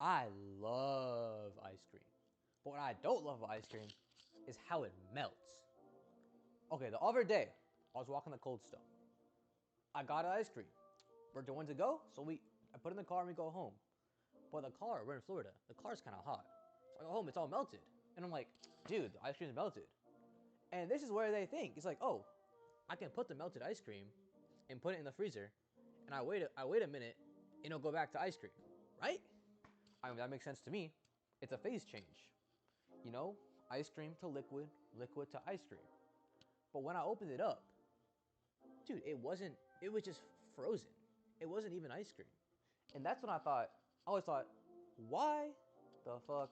I love ice cream. But what I don't love about ice cream is how it melts. Okay, the other day, I was walking the Cold Stone. I got an ice cream. We're doing to go, so I put it in the car and we go home. But the car, we're in Florida. The car's kind of hot. So I go home, it's all melted. And I'm like, dude, the ice cream's melted. And this is where they think. It's like, oh, I can put the melted ice cream and put it in the freezer, and I wait a minute, and it'll go back to ice cream, right? I mean, that makes sense to me. It's a phase change. You know, ice cream to liquid, liquid to ice cream. But when I opened it up, dude, it was just frozen. It wasn't even ice cream. And that's when I always thought, why the fuck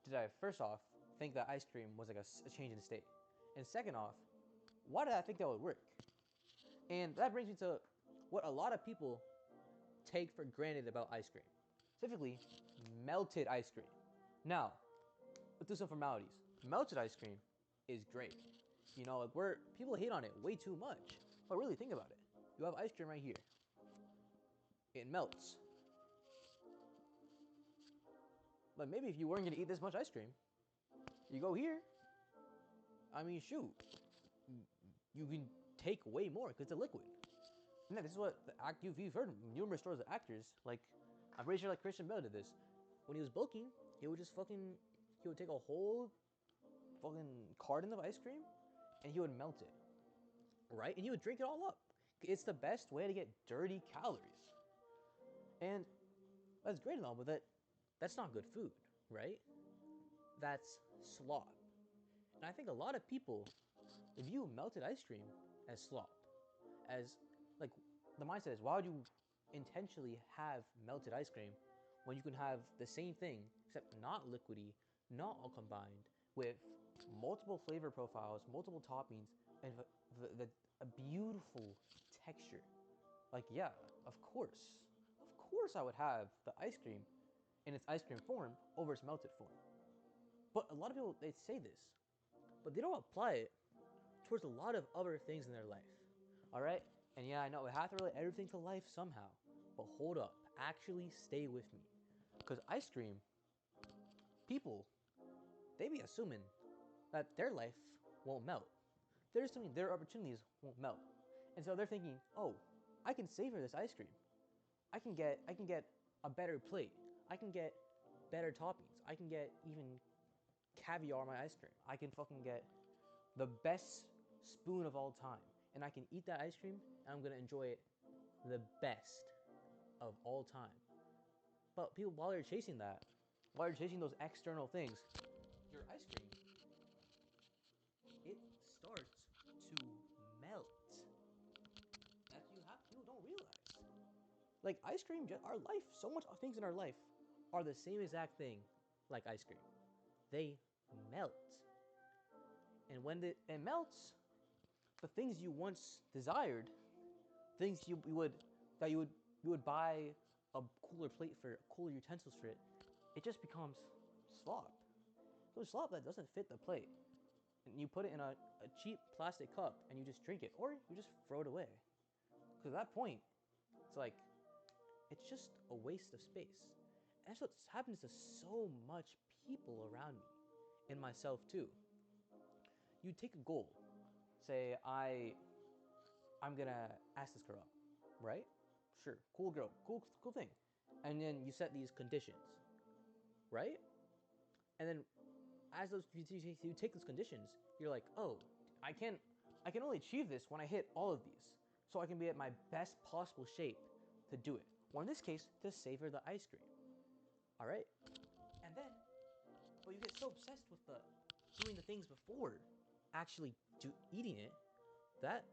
did I, first off, think that ice cream was like a change in state? And second off, why did I think that would work? And that brings me to what a lot of people take for granted about ice cream. Specifically, melted ice cream. Now, let's do some formalities. Melted ice cream is great. You know, like people hate on it way too much. But really think about it. You have ice cream right here. It melts. But maybe if you weren't gonna eat this much ice cream, you go here. I mean, shoot, you can take way more because it's a liquid. And this is what you've heard numerous stories of actors. Like, I'm pretty sure like Christian Bale did this. When he was bulking, he would take a whole fucking carton of ice cream, and he would melt it, right? And he would drink it all up. It's the best way to get dirty calories. And that's great and all, but that's not good food, right? That's slop. And I think a lot of people view melted ice cream as slop. As, like, the mindset is, why would you intentionally have melted ice cream when you can have the same thing, except not liquidy, not all combined, with multiple flavor profiles, multiple toppings, and a beautiful texture? Like, yeah, of course. Of course I would have the ice cream in its ice cream form over its melted form. But a lot of people, they say this, but they don't apply it towards a lot of other things in their life. All right? And yeah, I know we have to relate everything to life somehow. But hold up. Actually stay with me. Because ice cream, people, they be assuming that their life won't melt. They're assuming their opportunities won't melt. And so they're thinking, oh, I can savor this ice cream. I can get a better plate. I can get better toppings. I can get even caviar on my ice cream. I can fucking get the best spoon of all time. And I can eat that ice cream and I'm gonna enjoy it the best of all time. But people, while you're chasing those external things, your ice cream, it starts to melt. People don't realize. Like ice cream, our life, so much things in our life are the same exact thing like ice cream. They melt. And when it melts, the things you once desired, things you would buy a cooler plate for, cooler utensils for it, it just becomes slop. So slop that doesn't fit the plate. And you put it in a cheap plastic cup and you just drink it, or you just throw it away. Because at that point, it's like, it's just a waste of space. And that's what happens to so much people around me, and myself too. You take a goal, say I'm gonna ask this girl out, right? Sure, cool girl, cool thing. And then you set these conditions, right? And then as you take those conditions, you're like, oh, I can only achieve this when I hit all of these, so I can be at my best possible shape to do it. Or in this case, to savor the ice cream. All right, and then, but you get so obsessed with doing the things before actually eating it that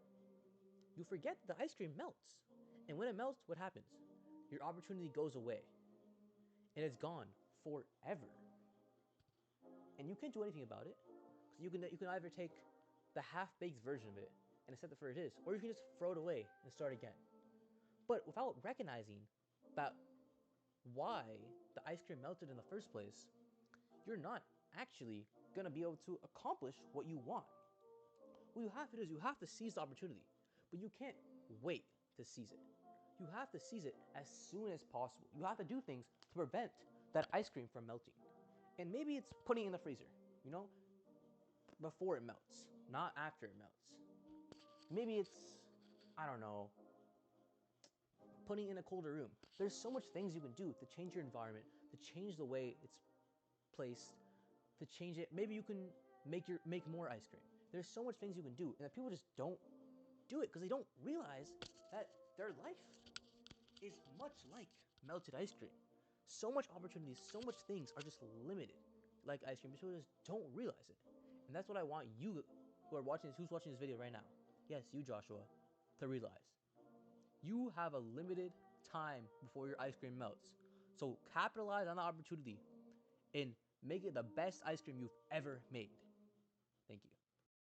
you forget the ice cream melts. And when it melts, what happens? Your opportunity goes away. And it's gone forever. And you can't do anything about it. Because you can either take the half-baked version of it and accept it for it is, or you can just throw it away and start again. But without recognizing that why the ice cream melted in the first place, you're not actually gonna be able to accomplish what you want. What you have to do is you have to seize the opportunity, but you can't wait to seize it. You have to seize it as soon as possible. You have to do things to prevent that ice cream from melting. And maybe it's putting it in the freezer, you know, before it melts, not after it melts. Maybe it's, I don't know, putting it in a colder room. There's so much things you can do to change your environment, to change the way it's placed, to change it. Maybe you can make more ice cream. There's so much things you can do, and that people just don't do it because they don't realize that their life is much like melted ice cream. So much opportunities, so much things are just limited like ice cream. People just don't realize it. And that's what I want you who are watching this, who's watching this video right now. Yes, you, Joshua, to realize. You have a limited time before your ice cream melts. So capitalize on the opportunity and make it the best ice cream you've ever made.